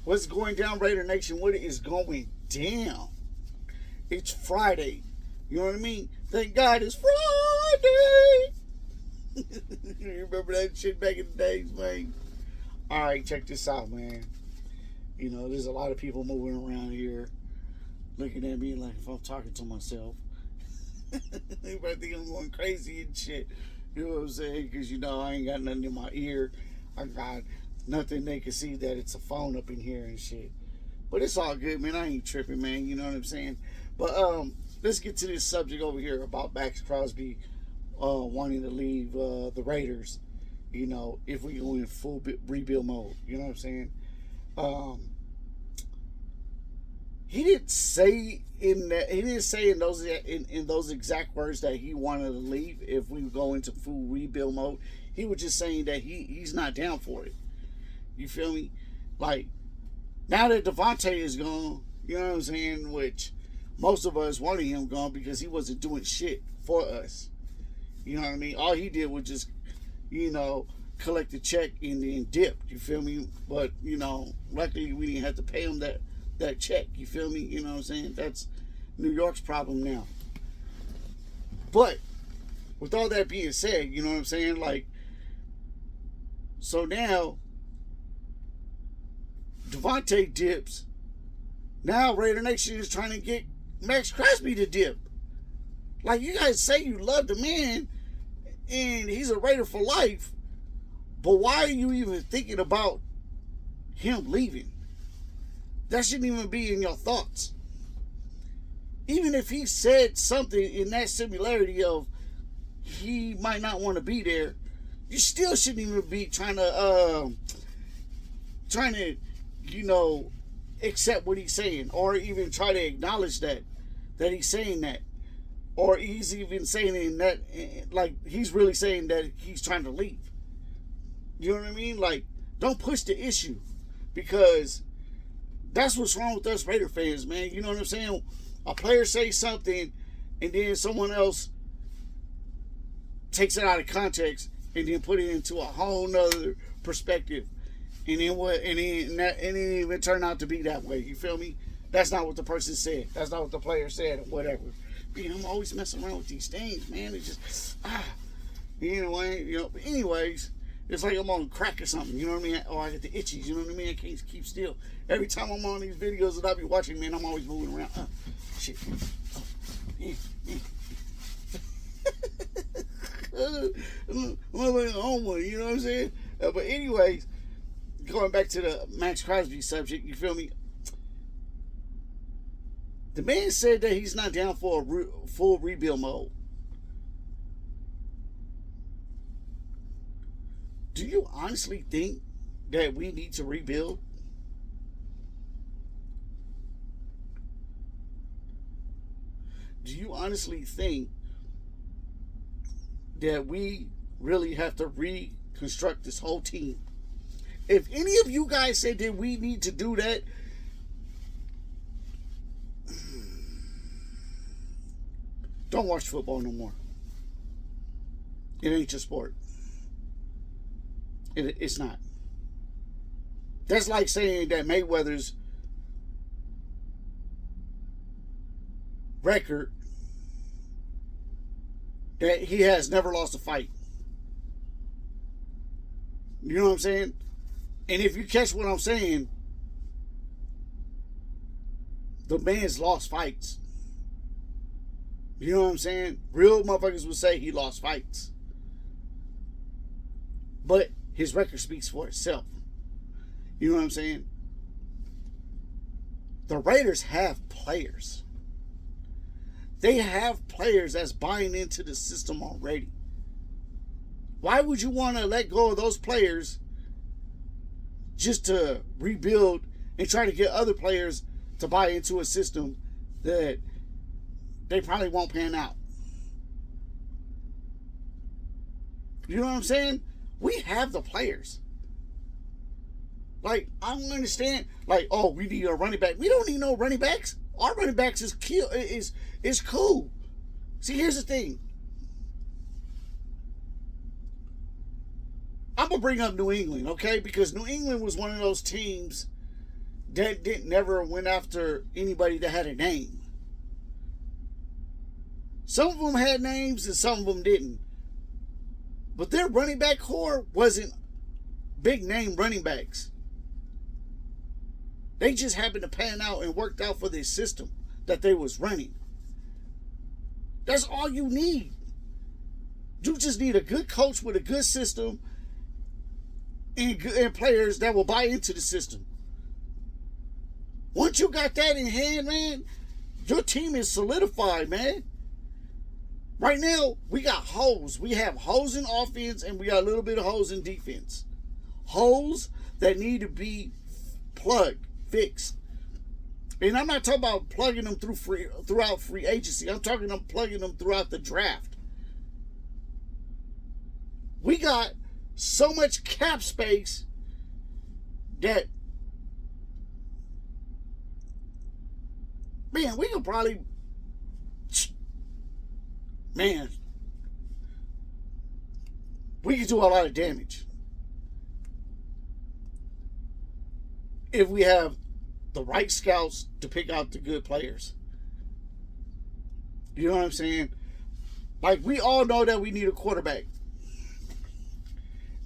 What's going down, Raider Nation? What is going down? It's Friday. You know what I mean? Thank God it's Friday. You remember that shit back in the days, man? Alright, check this out, man. You know, there's a lot of people moving around here looking at me like if I'm talking to myself. They might think I'm going crazy and shit. You know what I'm saying? Because, you know, I ain't got nothing in my ear. I got nothing they can see that it's a phone up in here and shit. But it's all good, man. I ain't tripping, man. You know what I'm saying? But let's get to this subject over here about Maxx Crosby wanting to leave the Raiders. You know, if we go in full rebuild mode. You know what I'm saying? He didn't say in that. He didn't say in those exact words that he wanted to leave if we go into full rebuild mode. He was just saying that he's not down for it. You feel me? Like, now that Davante is gone, you know what I'm saying? Which most of us wanted him gone because he wasn't doing shit for us. You know what I mean? All he did was just, you know, collect a check and then dip. You feel me? But, you know, luckily we didn't have to pay him that check. You feel me? You know what I'm saying? That's New York's problem now. But with all that being said, you know what I'm saying? Like, so now Davante dips. Now Raider Nation is trying to get Maxx Crosby to dip. Like, you guys say you love the man and he's a Raider for life, but why are you even thinking about him leaving? That shouldn't even be in your thoughts. Even if he said something in that similarity of he might not want to be there, you still shouldn't even be trying to, you know, accept what he's saying, or even try to acknowledge that he's saying that, or he's even saying in that, like, he's really saying that he's trying to leave. You know what I mean? Like, don't push the issue, because that's what's wrong with us Raider fans, man. You know what I'm saying? A player says something, and then someone else takes it out of context and then put it into a whole nother perspective. And then what? And then it didn't even turn out to be that way. You feel me? That's not what the person said. That's not what the player said, or whatever. Man, I'm always messing around with these things, man. It's just Anyway, you know. But anyways, it's like I'm on crack or something. You know what I mean? Or I get the itchies. You know what I mean? I can't keep still. Every time I'm on these videos that I be watching, man, I'm always moving around. Shit. I'm like a homo, you know what I'm saying? But anyways, going back to the Maxx Crosby subject, you feel me? The man said that he's not down for a full rebuild mode. Do you honestly think that we need to rebuild? Do you honestly think that we really have to reconstruct this whole team? If any of you guys say that we need to do that, don't watch football no more. It ain't your sport. It's not. That's like saying that Mayweather's record, that he has never lost a fight. You know what I'm saying? And if you catch what I'm saying, the man's lost fights. You know what I'm saying? Real motherfuckers would say he lost fights. But his record speaks for itself. You know what I'm saying? The Raiders have players. They have players that's buying into the system already. Why would you want to let go of those players just to rebuild and try to get other players to buy into a system that they probably won't pan out? You know what I'm saying? We have the players. Like, I don't understand. Like, oh, we need a running back. We don't need no running backs. Our running backs is cool. See, here's the thing. I'm gonna bring up New England, okay? Because New England was one of those teams that didn't never went after anybody that had a name. Some of them had names and some of them didn't. But their running back core wasn't big name running backs. They just happened to pan out and worked out for the system that they was running. That's all you need. You just need a good coach with a good system and players that will buy into the system. Once you got that in hand, man, your team is solidified, man. Right now, we got holes. We have holes in offense and we got a little bit of holes in defense. Holes that need to be plugged, fixed. And I'm not talking about plugging them throughout free agency. I'm talking about plugging them throughout the draft. We got so much cap space that, man, we could probably, man, we could do a lot of damage if we have the right scouts to pick out the good players. You know what I'm saying? Like, we all know that we need a quarterback.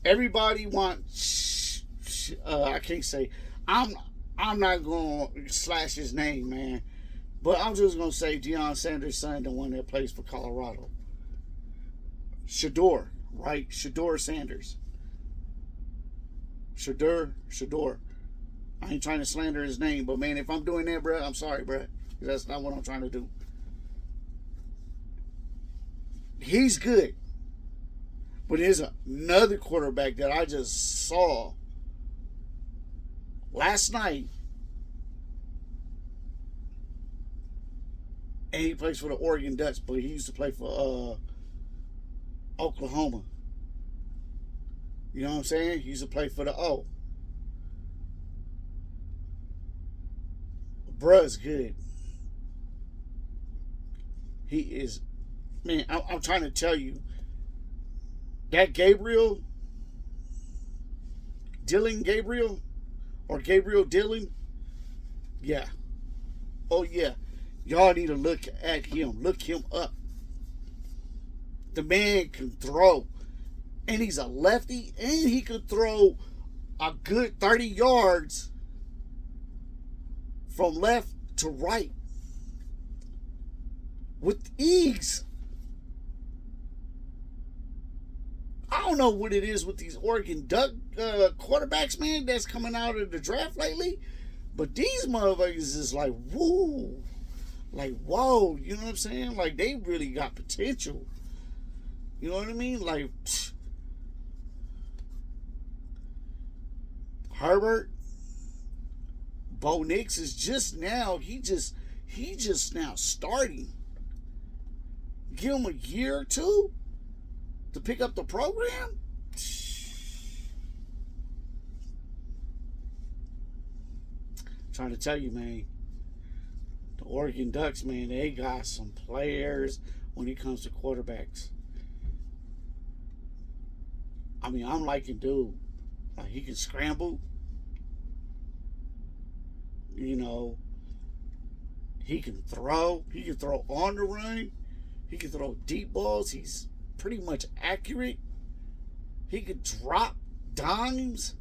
Everybody wants, I can't say, I'm not going to slash his name, man. But I'm just going to say Deion Sanders' son, the one that plays for Colorado. Shedeur, right? Shedeur Sanders. Shedeur. I ain't trying to slander his name, but man, if I'm doing that, bro, I'm sorry, bro. That's not what I'm trying to do. He's good. But there's another quarterback that I just saw last night. And he plays for the Oregon Ducks, but he used to play for Oklahoma. You know what I'm saying? He used to play for the O. Bruh's good. He is, man, I'm trying to tell you, that Gabriel Dillon, or Gabriel Dillon, yeah. Oh, yeah. Y'all need to look at him. Look him up. The man can throw. And he's a lefty, and he could throw a good 30 yards from left to right with ease. I don't know what it is with these Oregon Duck quarterbacks, man, that's coming out of the draft lately. But these motherfuckers is like, woo. Like, whoa. You know what I'm saying? Like, they really got potential. You know what I mean? Like, Herbert, Bo Nix is just now, he just now starting. Give him a year or two to pick up the program. Trying to tell you, man, the Oregon Ducks, man, they got some players when it comes to quarterbacks. I mean, I'm liking dude. Like, he can scramble. You know, he can throw. He can throw on the run. He can throw deep balls. He's pretty much accurate. He could drop dimes.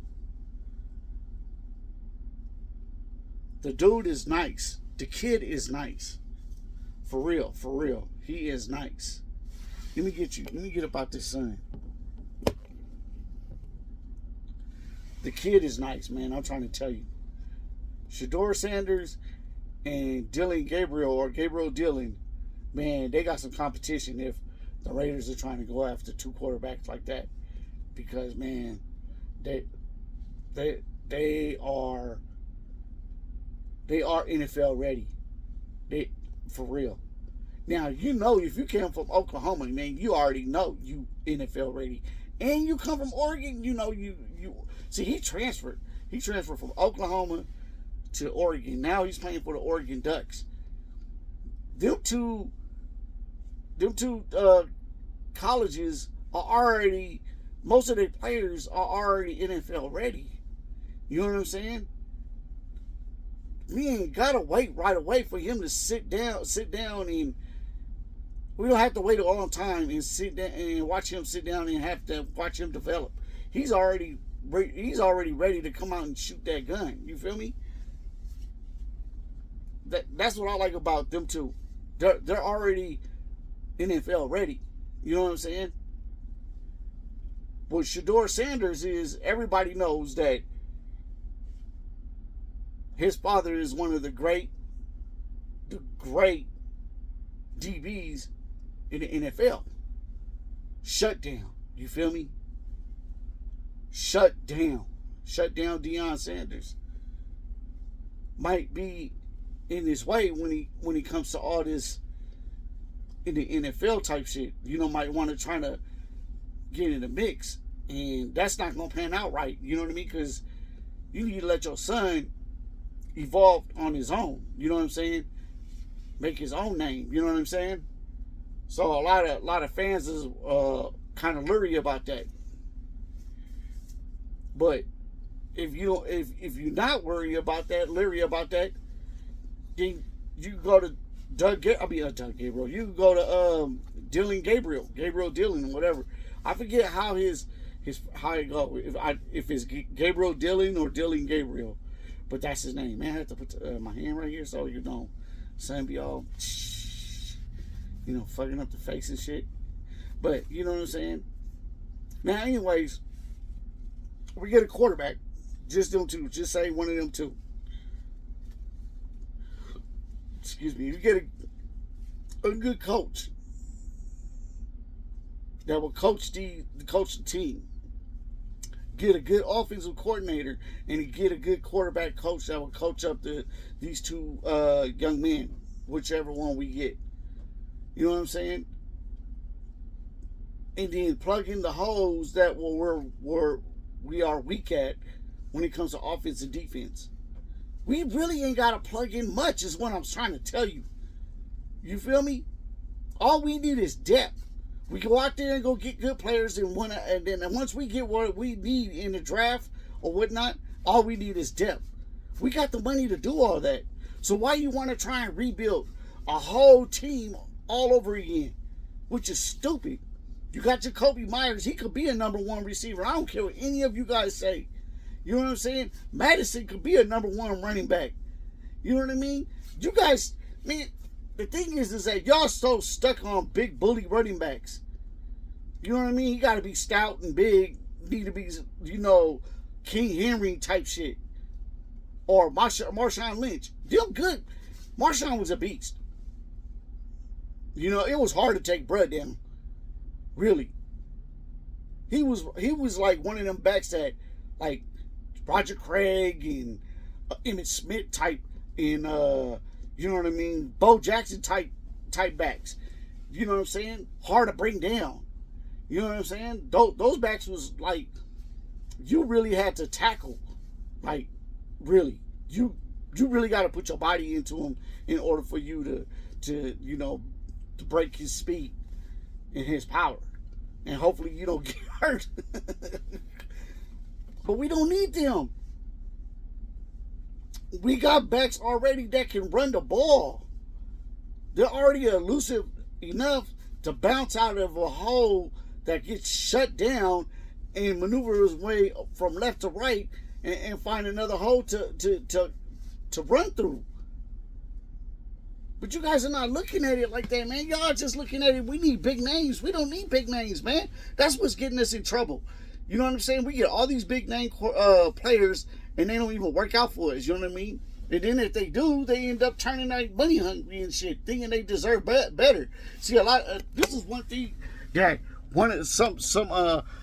The dude is nice. The kid is nice. For real, for real. He is nice. Let me get about this son. The kid is nice, man. I'm trying to tell you. Shedeur Sanders and Dillon Gabriel, or Gabriel Dillon, man, they got some competition if the Raiders are trying to go after two quarterbacks like that. Because, man, they are NFL ready. They, for real. Now, you know, if you came from Oklahoma, man, you already know you NFL ready. And you come from Oregon, you know, you see, he transferred. He transferred from Oklahoma to Oregon. Now he's playing for the Oregon Ducks. Them two colleges are already, most of their players are already NFL ready. You know what I'm saying? we ain't gotta wait right away for him to sit down, and we don't have to wait a long time and sit down and watch him sit down and have to watch him develop. He's already ready to come out and shoot that gun. You feel me? That's what I like about them two. They're already NFL ready. You know what I'm saying? What Shedeur Sanders is, everybody knows that his father is one of the great DBs in the NFL. Shut down. You feel me? Shut down Deion Sanders. Might be in his way when he comes to all this in the NFL type shit. You know, might want to try to get in the mix, and that's not gonna pan out right. You know what I mean? Because you need to let your son evolve on his own. You know what I'm saying? Make his own name. You know what I'm saying? So a lot of fans is kind of leery about that. But if you're not leery about that, then you go to Doug Gabriel. You can go to Gabriel Dillon, whatever. I forget how how it go. If it's Gabriel Dillon or Dillon Gabriel, but that's his name. Man, I have to put my hand right here so you know, son be all, fucking up the face and shit. But you know what I'm saying. Now, anyways, we get a quarterback. Just them two. Just say one of them two. Excuse me. You get a good coach that will coach the team. Get a good offensive coordinator and get a good quarterback coach that will coach up these two young men, whichever one we get. You know what I'm saying? And then plug in the holes that we are weak at when it comes to offense and defense. We really ain't got to plug in much is what I'm trying to tell you. You feel me? All we need is depth. We go out there and go get good players and then once we get what we need in the draft or whatnot, all we need is depth. We got the money to do all that. So why you want to try and rebuild a whole team all over again? Which is stupid. You got Jacoby Myers. He could be a number one receiver. I don't care what any of you guys say. You know what I'm saying? Madison could be a number one running back. You know what I mean? You guys, man, the thing is that y'all so stuck on big bully running backs. You know what I mean? He got to be stout and big. Need to be, King Henry type shit. Or Marshawn Lynch. They're good. Marshawn was a beast. It was hard to take Brud down. Really. He was like one of them backs that, like, Roger Craig and Emmitt Smith type and you know what I mean, Bo Jackson type backs. You know what I'm saying? Hard to bring down. You know what I'm saying? Those backs was like, you really had to tackle. Like, really, you really got to put your body into him in order for you to break his speed and his power, and hopefully you don't get hurt. But we don't need them. We got backs already that can run the ball. They're already elusive enough to bounce out of a hole that gets shut down and maneuver his way from left to right and find another hole to run through. But you guys are not looking at it like that, man. Y'all are just looking at it. We need big names. We don't need big names, man. That's what's getting us in trouble. You know what I'm saying? We get all these big name players, and they don't even work out for us. You know what I mean? And then if they do, they end up turning out money hungry and shit, thinking they deserve better. See, a lot. This is one thing that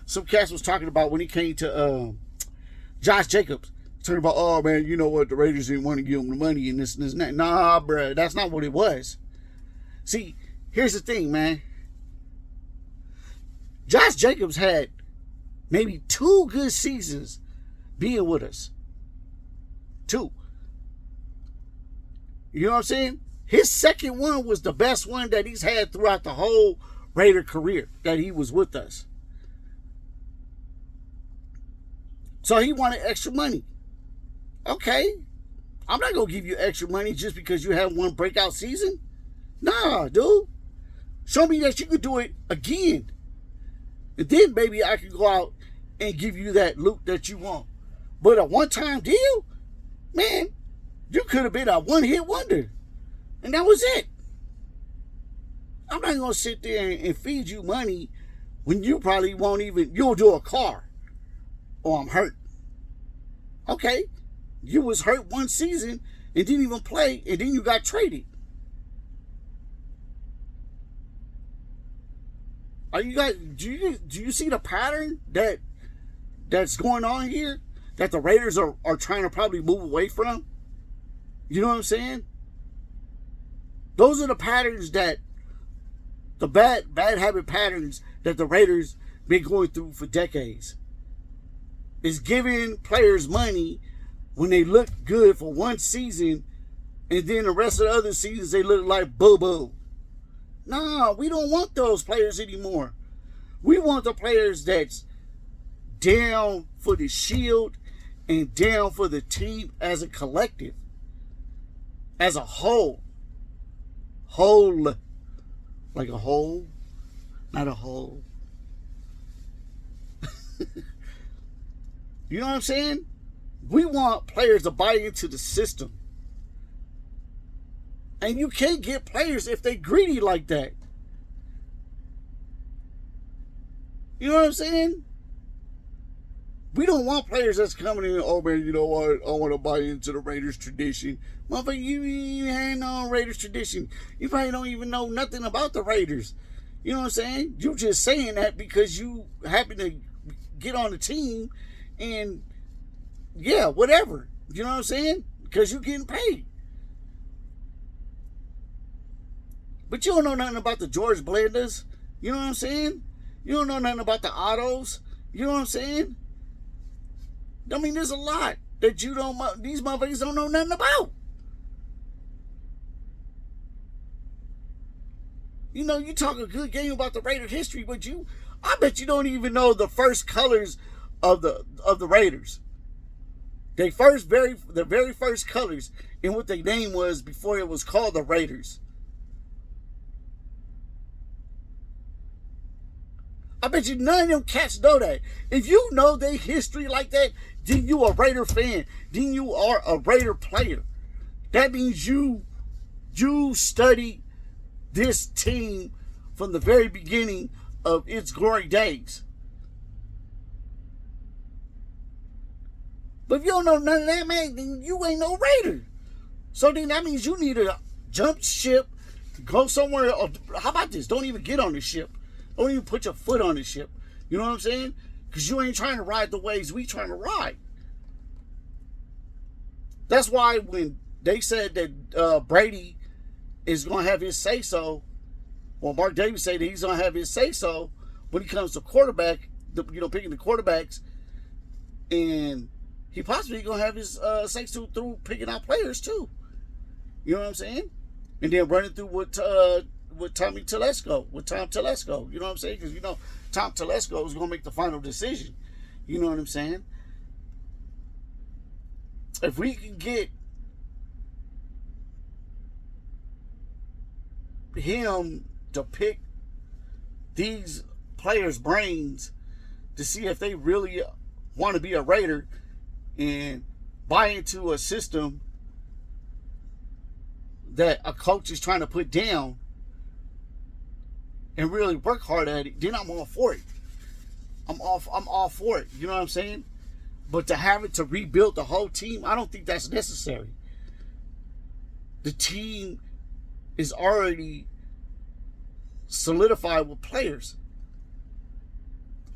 some cats was talking about when he came to Josh Jacobs. Talking about, oh man, you know what? The Raiders didn't want to give him the money and this and that. Nah, bruh, that's not what it was. See, here's the thing, man. Josh Jacobs had maybe 2 good seasons being with us. 2. You know what I'm saying? His second one was the best one that he's had throughout the whole Raider career that he was with us. So he wanted extra money. Okay, I'm not going to give you extra money just because you have one breakout season. Nah, dude. Show me that you could do it again. And then maybe I can go out and give you that loot that you want. But a one-time deal, man, you could have been a one-hit wonder. And that was it. I'm not going to sit there and feed you money when you probably won't even, you'll do a car. Or I'm hurt. Okay. You was hurt one season and didn't even play, and then you got traded. Are you guys? Do you see the pattern that's going on here? That the Raiders are trying to probably move away from? You know what I'm saying? Those are the patterns that the bad habit patterns that the Raiders been going through for decades. Is giving players money when they look good for one season, and then the rest of the other seasons they look like boo-boo. Nah, we don't want those players anymore. We want the players that's down for the shield and down for the team as a collective. As a whole. Whole. Like a whole, not a whole. You know what I'm saying? We want players to buy into the system. And you can't get players if they greedy like that. You know what I'm saying? We don't want players that's coming in, oh man, you know what? I want to buy into the Raiders tradition. Motherfucker, you ain't no Raiders tradition. You probably don't even know nothing about the Raiders. You know what I'm saying? You just saying that because you happen to get on the team and yeah, whatever. You know what I'm saying? Because you're getting paid. But you don't know nothing about the George Blendas. You know what I'm saying? You don't know nothing about the Autos. You know what I'm saying? I mean, there's a lot that these motherfuckers don't know nothing about. You know, you talk a good game about the Raider history, but I bet you don't even know the first colors of the Raiders. The very first colors and what their name was before it was called the Raiders. I bet you none of them cats know that. If you know their history like that, then you a Raider fan. Then you are a Raider player. That means you study this team from the very beginning of its glory days. But if you don't know none of that, man, then you ain't no Raider. So then that means you need to jump ship, go somewhere. How about this? Don't even get on the ship. Don't even put your foot on the ship. You know what I'm saying? Because you ain't trying to ride the waves we trying to ride. That's why when they said that Brady is going to have his say-so, well, Mark Davis said that he's going to have his say-so when it comes to quarterback, picking the quarterbacks, and he possibly going to have his say-so through picking out players too. You know what I'm saying? And then running through with Tom Telesco. You know what I'm saying? Because, Tom Telesco is going to make the final decision. You know what I'm saying? If we can get him to pick these players' brains to see if they really want to be a Raider and buy into a system that a coach is trying to put down and really work hard at it, then I'm all for it. I'm all for it. You know what I'm saying? But to have it to rebuild the whole team, I don't think that's necessary. The team is already solidified with players.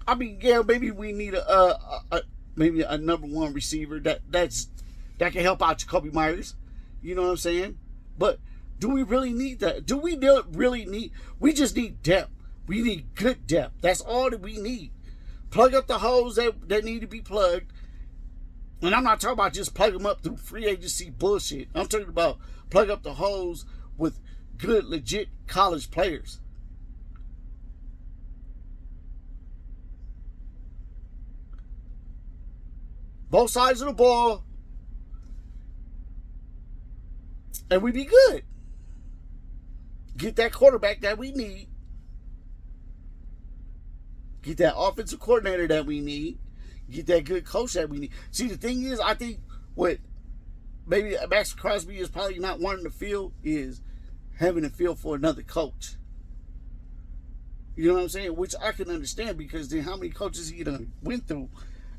I mean, yeah, maybe we need maybe a number one receiver that can help out Jacoby Myers. You know what I'm saying? But do we really need that? Do we really need? We just need depth. We need good depth. That's all that we need. Plug up the holes that need to be plugged. And I'm not talking about just plug them up through free agency bullshit. I'm talking about plug up the holes with good, legit college players. Both sides of the ball. and we'd be good. Get that quarterback that we need. Get that offensive coordinator that we need. Get that good coach that we need. See, the thing is, I think what maybe Max Crosby is probably not wanting to feel is having to feel for another coach. You know what I'm saying? Which I can understand, because then how many coaches he done went through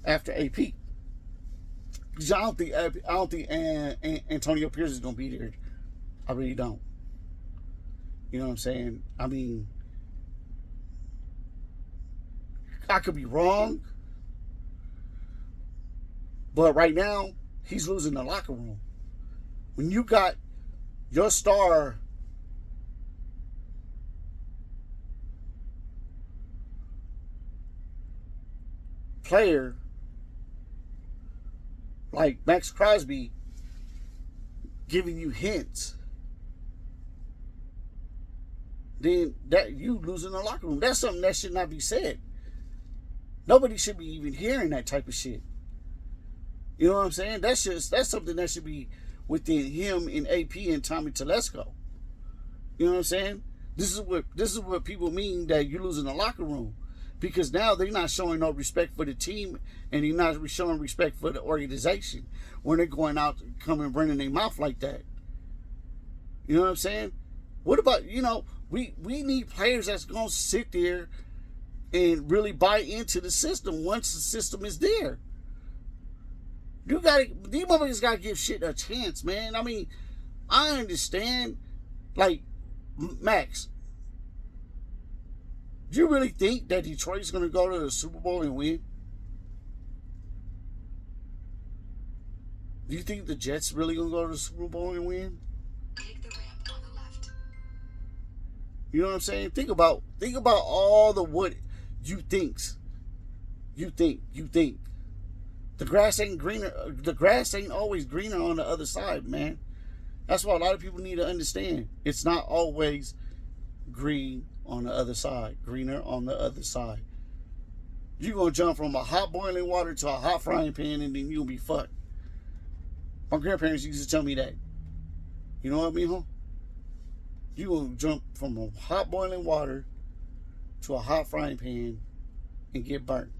after AP? Because I don't think Antonio Pierce is gonna be there. I really don't. You know what I'm saying? I mean, I could be wrong, but right now he's losing the locker room. When you got your star player like Max Crosby giving you hints, then that you losing the locker room. That's something that should not be said. Nobody should be even hearing that type of shit. You know what I'm saying? That's something that should be within him and AP and Tommy Telesco. You know what I'm saying? This is what people mean that you're losing the locker room. Because now they're not showing no respect for the team, and they're not showing respect for the organization when they're going out and coming and running their mouth like that. You know what I'm saying? What about, we need players that's going to sit there and really buy into the system once the system is there. These motherfuckers got to give shit a chance, man. I mean, I understand, like, Max, do you really think that Detroit's going to go to the Super Bowl and win? Do you think the Jets really going to go to the Super Bowl and win? Take the ramp on the left. You know what I'm saying? Think about all the what you think. The grass ain't greener. The grass ain't always greener on the other side, man. That's why a lot of people need to understand. It's not always green on the other side, greener on the other side. You're going to jump from a hot boiling water to a hot frying pan, and then you'll be fucked. My grandparents used to tell me that. You know what I mean, huh? You're going to jump from a hot boiling water to a hot frying pan and get burnt.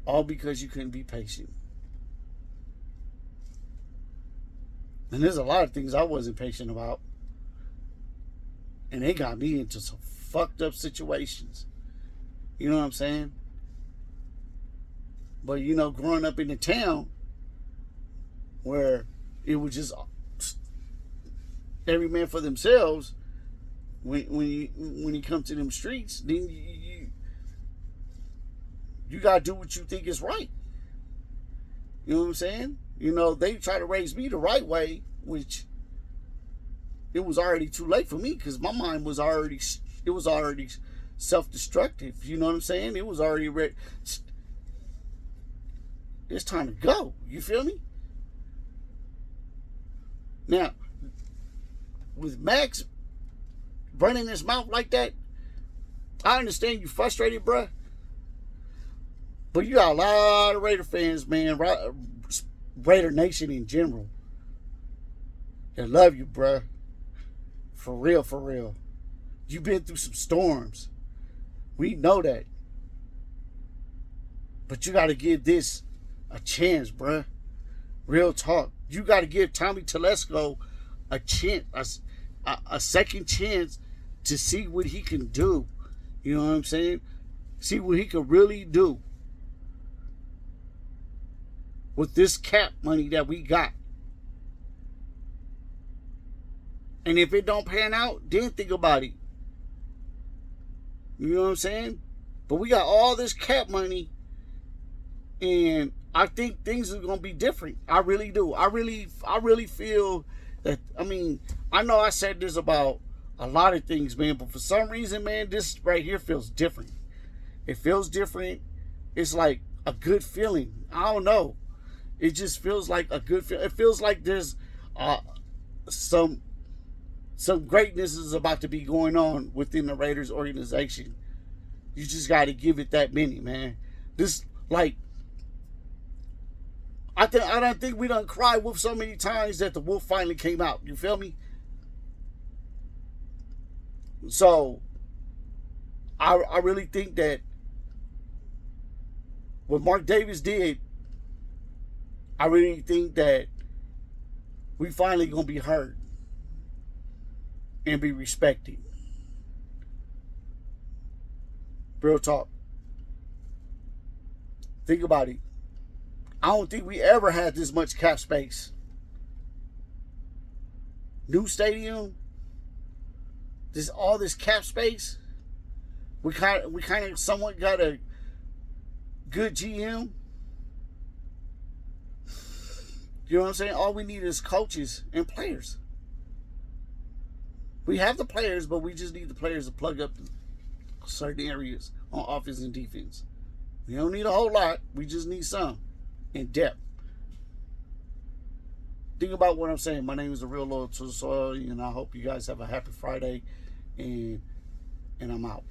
All because you couldn't be patient. And there's a lot of things I wasn't patient about. And they got me into some fucked up situations. You know what I'm saying? But, growing up in the town where it was just every man for themselves, when you come to them streets, then you got to do what you think is right. You know what I'm saying? They try to raise me the right way, which it was already too late for me, because my mind was already self-destructive. You know what I'm saying? It was already ready. It's time to go. You feel me? Now, with Max running his mouth like that, I understand you frustrated, bruh. But you got a lot of Raider fans, man. Raider Nation in general. They love you, bruh. For real, for real. You've been through some storms. We know that. But you got to give this a chance, bruh. Real talk. You got to give Tommy Telesco a chance, a second chance to see what he can do. You know what I'm saying? See what he can really do with this cap money that we got. And if it don't pan out, then think about it. You know what I'm saying? But we got all this cap money, and I think things are gonna be different. I really do. I really feel that. I mean, I know I said this about a lot of things, man, but for some reason, man, this right here feels different. It feels different. It's like a good feeling. I don't know. It just feels like a good feeling. It feels like there's some greatness is about to be going on within the Raiders organization. You just got to give it that minute, man. This, like, I don't think we done cried wolf so many times that the wolf finally came out. You feel me? So I really think that what Mark Davis did, I really think that we finally gonna be heard and be respected. Real talk. Think about it. I don't think we ever had this much cap space. New stadium, all this cap space. We kind of somewhat got a good GM. You know what I'm saying? All we need is coaches and players. We have the players, but we just need the players to plug up certain areas on offense and defense. We don't need a whole lot. We just need some in depth. Think about what I'm saying. My name is The Real Loyal to the Soil, and I hope you guys have a happy Friday, and I'm out.